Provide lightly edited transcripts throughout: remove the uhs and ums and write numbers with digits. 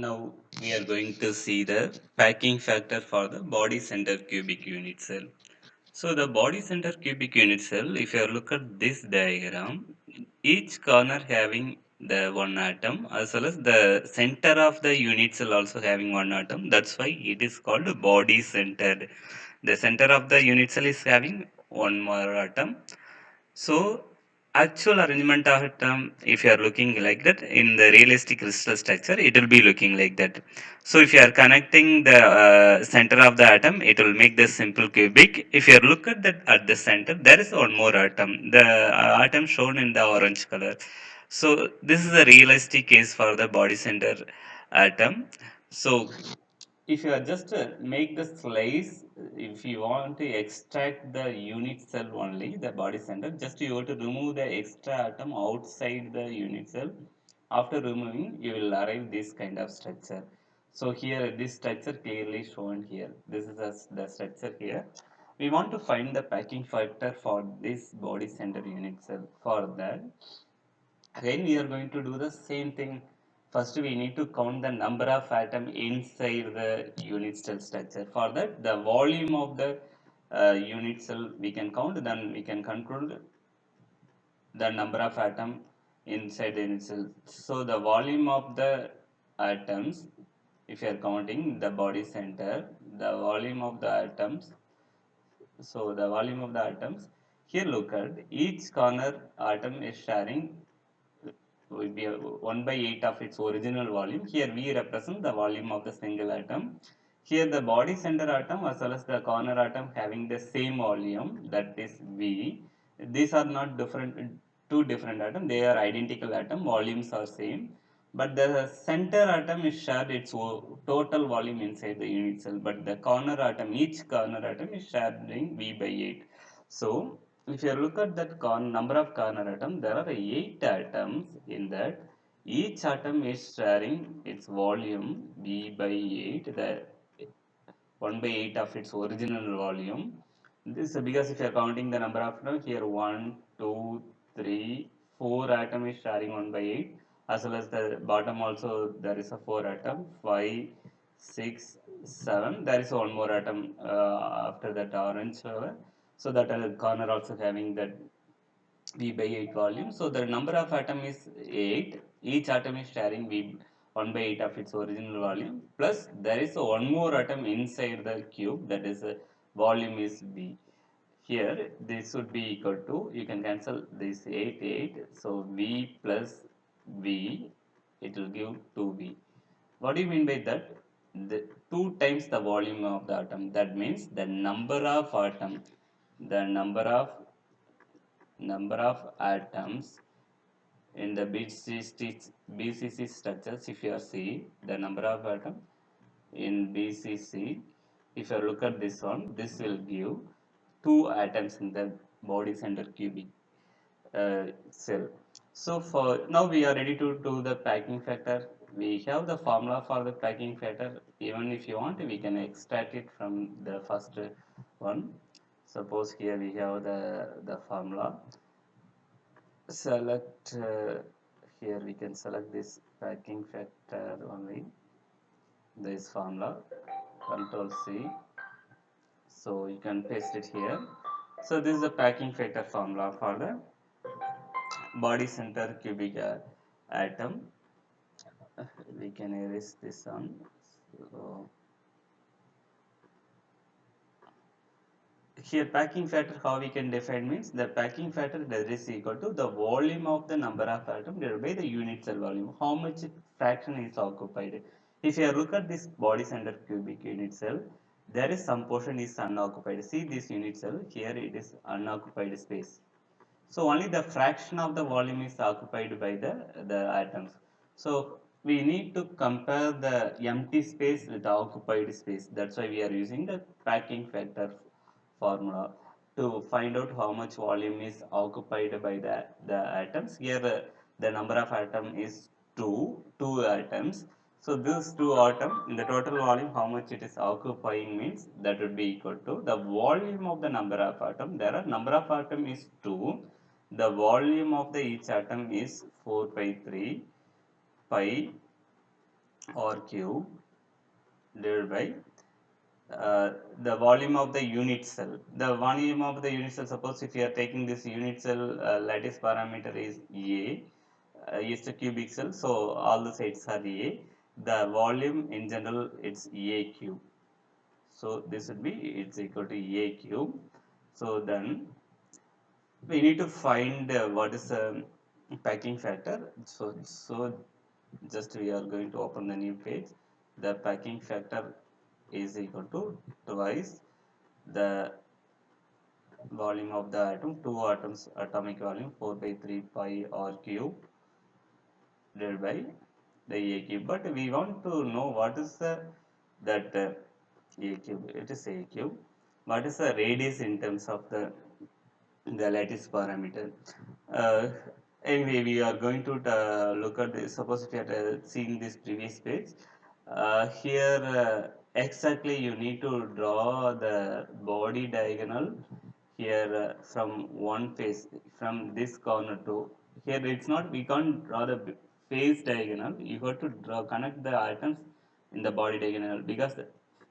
Now we are going to see the packing factor for the body center cubic unit cell. So the body center cubic unit cell, if you look at this diagram, each corner having the one atom as well as the center of the unit cell also having one atom. That's why it is called body centered. The center of the unit cell is having one more atom. So, actual arrangement of atom, if you are looking like that in the realistic crystal structure, it will be looking like that. So, if you are connecting the center of the atom, it will make the simple cubic. If you look at that at the center, there is one more atom, the atom shown in the orange color. So, this is a realistic case for the body center atom. So, if you are just make the slice, if you want to extract the unit cell only, the body center, just you have to remove the extra atom outside the unit cell. After removing, you will arrive this kind of structure. So here this structure clearly shown here. This is the structure here. We want to find the packing factor for this body center unit cell. For that, again, we are going to do the same thing. First, we need to count the number of atom inside the unit cell structure. For that, the volume of the unit cell we can count. Then we can control the number of atom inside the unit cell. So the volume of the atoms, if you are counting the body center, the volume of the atoms. So the volume of the atoms. Here, look at each corner atom is sharing will be 1 by 8 of its original volume. Here we represent the volume of the single atom. Here the body center atom as well as the corner atom having the same volume, that is V. These are not different, two different atoms, they are identical atom, volumes are same. But the center atom is shared its total volume inside the unit cell, but the corner atom, each corner atom is sharing V by 8. So if you look at that number of corner atoms, there are 8 atoms in that. Each atom is sharing its volume V by 8, the 1 by 8 of its original volume. This is because if you are counting the number of atoms, here 1, 2, 3, 4 atom is sharing 1 by 8, as well as the bottom also there is a 4 atom, 5, 6, 7. There is one more atom after that orange color. So that corner also having that V by 8 volume. So the number of atom is 8. Each atom is sharing V 1 by 8 of its original volume. Plus there is one more atom inside the cube, that is volume is V. Here this would be equal to, you can cancel this 8 8. So V plus V, it will give 2V. What do you mean by that? The 2 times the volume of the atom. That means the number of atom, the number of atoms in the BCC structures. If you see the number of atoms in BCC, if you look at this one, this will give 2 atoms in the body center cubic cell. So for now we are ready to do the packing factor. We have the formula for the packing factor. Even if you want, we can extract it from the first one. Suppose here we have the formula. Select here we can select this packing factor only, this formula, control C, so you can paste it here. So this is the packing factor formula for the body center cubic atom. We can erase this one. So here packing factor, how we can define means the packing factor that is equal to the volume of the number of atoms divided by the unit cell volume, how much fraction is occupied. If you look at this body center cubic unit cell, there is some portion is unoccupied. See this unit cell here, it is unoccupied space. So only the fraction of the volume is occupied by the atoms. So we need to compare the empty space with the occupied space. That's why we are using the packing factor formula to find out how much volume is occupied by the atoms. Here the number of atom is 2 atoms. So this 2 atom in the total volume, how much it is occupying means that would be equal to the volume of the number of atom. There are number of atom is 2. The volume of the each atom is 4 by 3 pi R cube divided by the volume of the unit cell. The volume of the unit cell, suppose if you are taking this unit cell lattice parameter is A, is the cubic cell, so all the sides are A. The volume in general it's A cube. So this would be it's equal to A cube. So then we need to find what is the packing factor. So just we are going to open the new page. The packing factor is equal to twice the volume of the atom, two atoms atomic volume 4 by 3 pi r cube divided by the a cube. But we want to know what is the that a cube. It is a cube. What is the radius in terms of the lattice parameter? Uh, anyway, we are going to look at this. Suppose if you are seeing this previous page, here exactly you need to draw the body diagonal here from one face from this corner to here. It's not, we can't draw the face diagonal. You got to draw connect the atoms in the body diagonal, because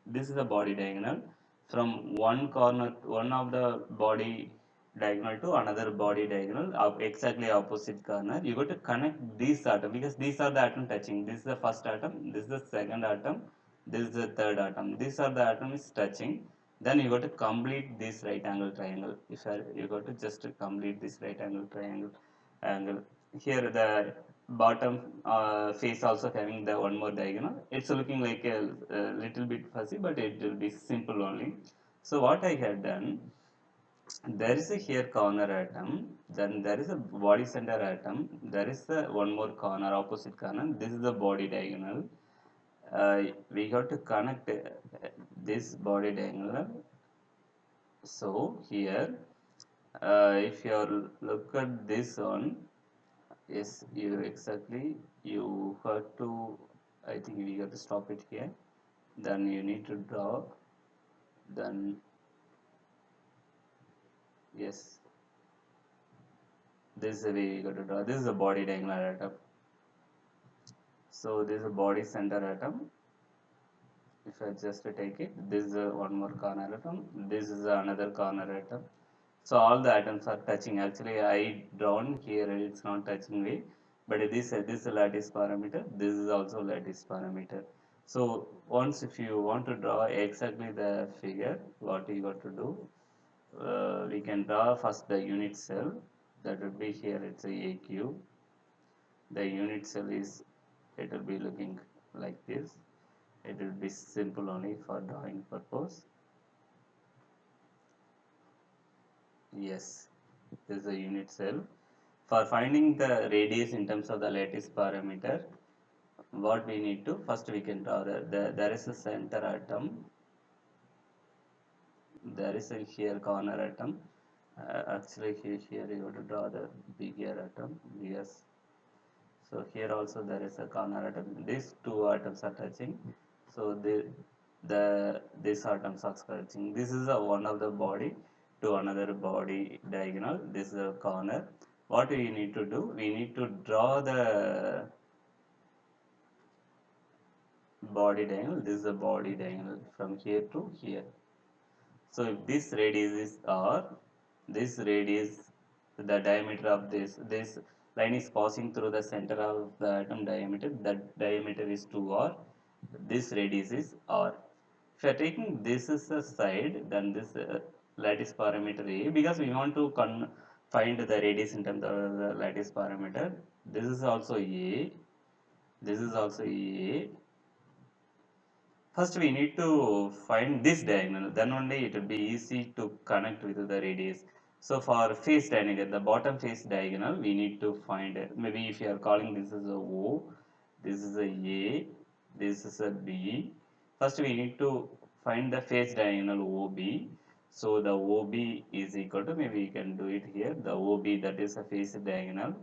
this is the body diagonal. From one corner, one of the body diagonal to another body diagonal of exactly opposite corner, you got to connect these atoms, because these are the atom touching. This is the first atom, this is the second atom, this is the third atom. These are the atoms touching. Then you got to complete this right angle triangle. If you got to just complete this right angle triangle angle. Here the bottom face also having the one more diagonal. It's looking like a little bit fuzzy, but it will be simple only. So what I have done, there is a here corner atom, then there is a body center atom, there is the one more corner, opposite corner. This is the body diagonal. We have to connect this body diagonal. So here if you look at this one, yes, you exactly, you have to, I think we have to stop it here. Then you need to draw, then yes, this is the way we got to draw. This is the body diagonal atom. So this is a body center atom. If I just take it, this is one more corner atom, this is another corner atom. So all the atoms are touching. Actually I drawn here, it's not touching way, but this is lattice parameter, this is also lattice parameter. So once if you want to draw exactly the figure, what you got to do, we can draw first the unit cell. That would be here, it's a cube. The unit cell is, it will be looking like this. It will be simple only for drawing purpose. Yes, this is a unit cell. For finding the radius in terms of the lattice parameter, what we need to, first we can draw there is a center atom, there is a here corner atom. Actually here you have to draw the bigger atom. Yes. So here also there is a corner atom. These two atoms are touching. So these atoms are touching. This is a one of the body to another body diagonal. This is a corner. What we need to do? We need to draw the body diagonal. This is a body diagonal from here to here. So if this radius is r, this radius, the diameter of this line is passing through the center of the atom diameter. That diameter is 2r. This radius is r. If you are taking this as a side, then this lattice parameter a, because we want to find the radius in terms of the lattice parameter. This is also a. This is also a. First we need to find this diagonal, then only it will be easy to connect with the radius. So for face diagonal, the bottom face diagonal, we need to find, maybe if you are calling this is a O, this is a, this is a B. First we need to find the face diagonal OB. So the OB is equal to, maybe you can do it here, the OB, that is a face diagonal,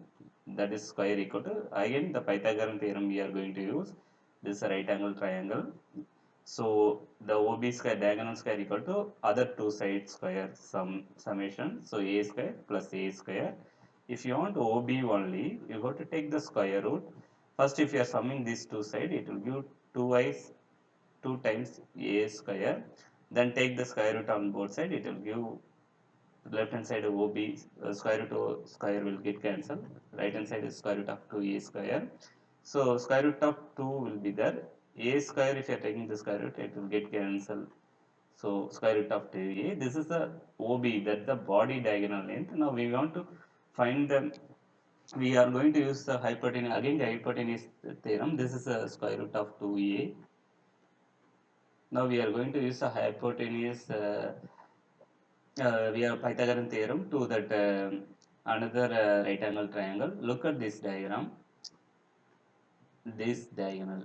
that is square equal to, again the Pythagorean theorem we are going to use. This is a right angle triangle. So the OB square diagonal square equal to other two sides square summation. So a square plus a square. If you want OB only, you got to take the square root. First, if you are summing these two sides, it will give 2 times a square. Then take the square root on both sides, it will give left hand side OB, square root of square will get cancelled. Right hand side is square root of 2a square. So square root of 2 will be there. A square, if you are taking the square root, it will get cancelled. So square root of 2a. This is the OB, that's the body diagonal length. Now we want to find the, we are going to use the hypotenuse, again the hypotenuse theorem. This is a square root of 2a. Now we are going to use the hypotenuse, we have Pythagorean theorem to that another right angle triangle. Look at this diagram. This diagonal.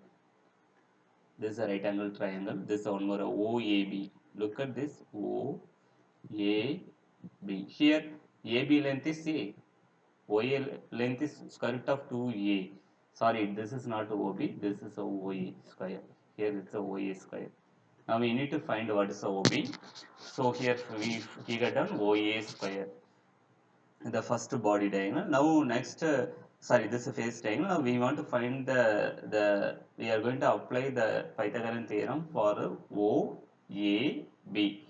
This is a right angle triangle. This is one more OAB. Look at this OAB. Here AB length is A. OA length is square root of 2A. Sorry, this is not OB. This is a OA square. Here it's a OA square. Now we need to find what is the OB. So here we figured down OA square, the first body diagonal. Now next, sorry, this is face diagonal. Now we want to find the we are going to apply the Pythagorean theorem for OAB.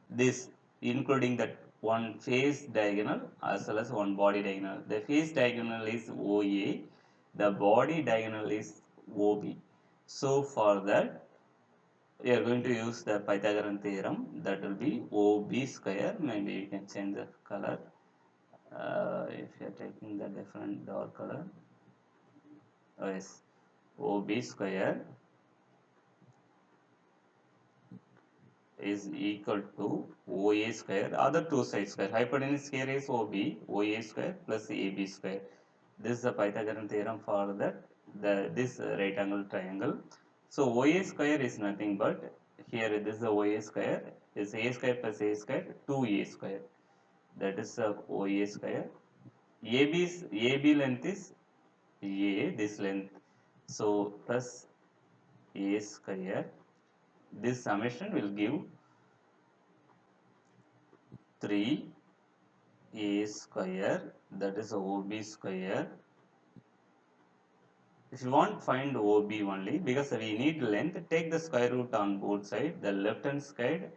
This including that one face diagonal as well as one body diagonal. The face diagonal is OA, the body diagonal is OB. So for that, we are going to use the Pythagorean theorem, that will be OB square. Maybe you can change the color. If you are taking the different dark color, yes, OB square is equal to OA square, other two sides square. Hypotenuse here is OA square plus AB square. This is the Pythagorean theorem for that this right angle triangle. So OA square is nothing but, here this is the OA square, is A square plus A square 2A square. That is the OA square. AB length is A, this length. So plus A square. This summation will give 3A square, that is OB square. If you want, find OB only, because we need length, take the square root on both sides. The left hand side,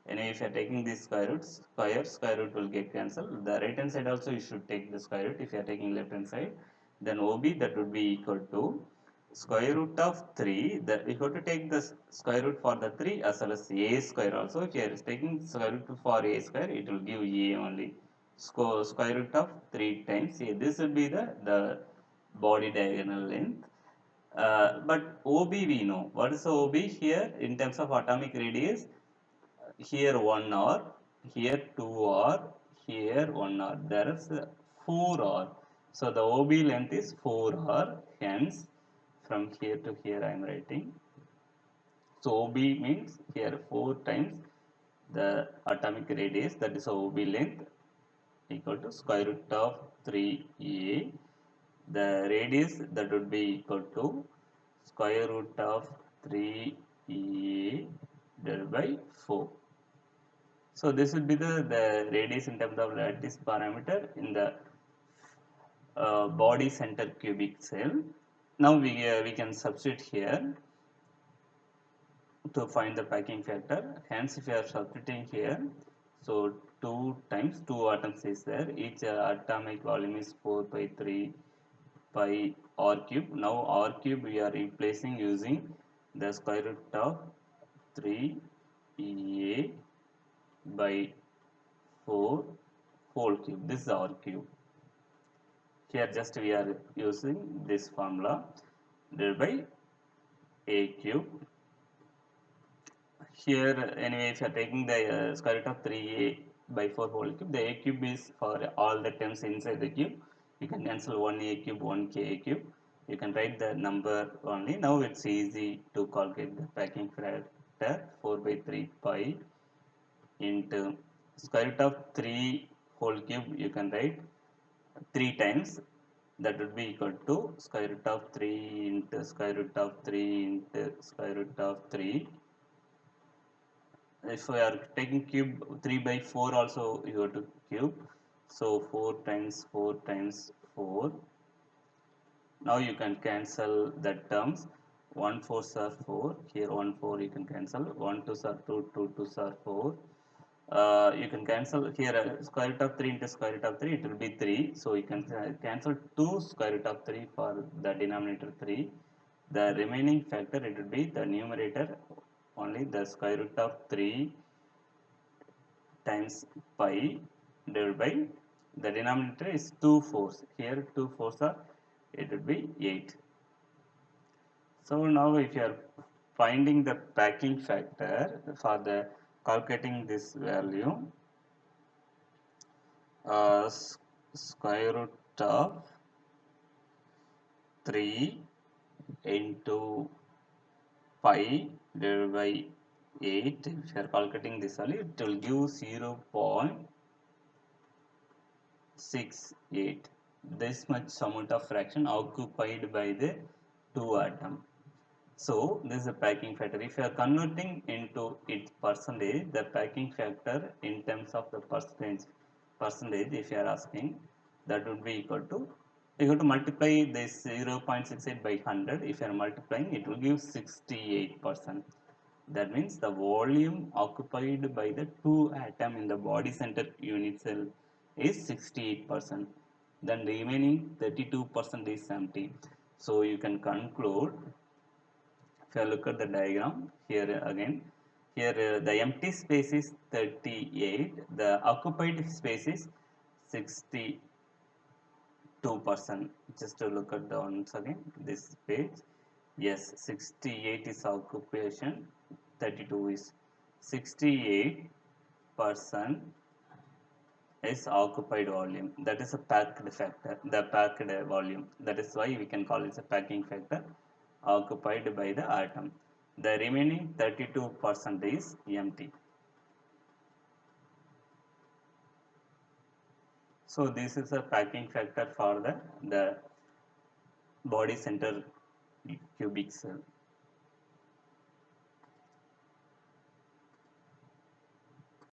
and if you are taking this square root, square root will get cancelled. The right hand side also you should take the square root if you are taking left hand side. Then OB, that would be equal to square root of 3. That we have to take the square root for the 3 as well as A square also. If you are taking square root for A square, it will give A only. Square root of 3 times A. This will be the body diagonal length. But OB we know. What is OB here in terms of atomic radius? Here 1 r, here 2 r, here 1 r. There is 4 r. So the OB length is 4 r. Hence, from here to here I am writing. So OB means here 4 times the atomic radius, that is OB length, equal to square root of 3a. The radius, that would be equal to square root of 3a divided by 4. So this will be the radius in terms of lattice parameter in the body center cubic cell. Now we can substitute here to find the packing factor. Hence, if you are substituting here, so 2 times 2 atoms is there. Each atomic volume is 4 by 3 pi r cube. Now r cube we are replacing using the square root of 3a by 4 whole cube. This is r cube. Here just we are using this formula divided by a cube. Here anyway, if you are taking the square root of 3a by 4 whole cube, the a cube is for all the terms inside the cube. You can cancel 1a cube, 1k cube. You can write the number only. Now it's easy to calculate the packing factor. 4 by 3 pi into square root of 3 whole cube, you can write 3 times. That would be equal to square root of 3 into square root of 3 into square root of 3. If we are taking cube 3 by 4 also, you go to cube. So 4 times 4 times 4 Now you can cancel the terms. 1 4s are 4. Here 1 4 you can cancel. 1 2s are 2, 2 2s are 4. You can cancel here square root of 3 into square root of 3, it will be 3. So you can cancel 2 square root of 3 for the denominator 3. The remaining factor, it will be the numerator only the square root of 3 times pi divided by the denominator is 2 fours. Here 2 fours are, it will be 8. So now if you are finding the packing factor for the calculating this value, square root of 3 into pi divided by 8, if you are calculating this value, it will give 0.68. This much amount of fraction occupied by the two atom. So this is a packing factor. If you are converting into its percentage, the packing factor in terms of the percentage, if you are asking, that would be equal to, you have to multiply this 0.68 by 100. If you are multiplying, it will give 68%. That means the volume occupied by the two atom in the body center unit cell is 68%. Then remaining 32% is empty. So you can conclude, if you look at the diagram here again, here the empty space is 38, the occupied space is 62%. Just to look at the once again this page, yes, 68 is occupation, 32 is 68% is occupied volume. That is a packed factor, the packed volume. That is why we can call it a packing factor occupied by the atom. The remaining 32% is empty. So this is a packing factor for the body center cubic cell.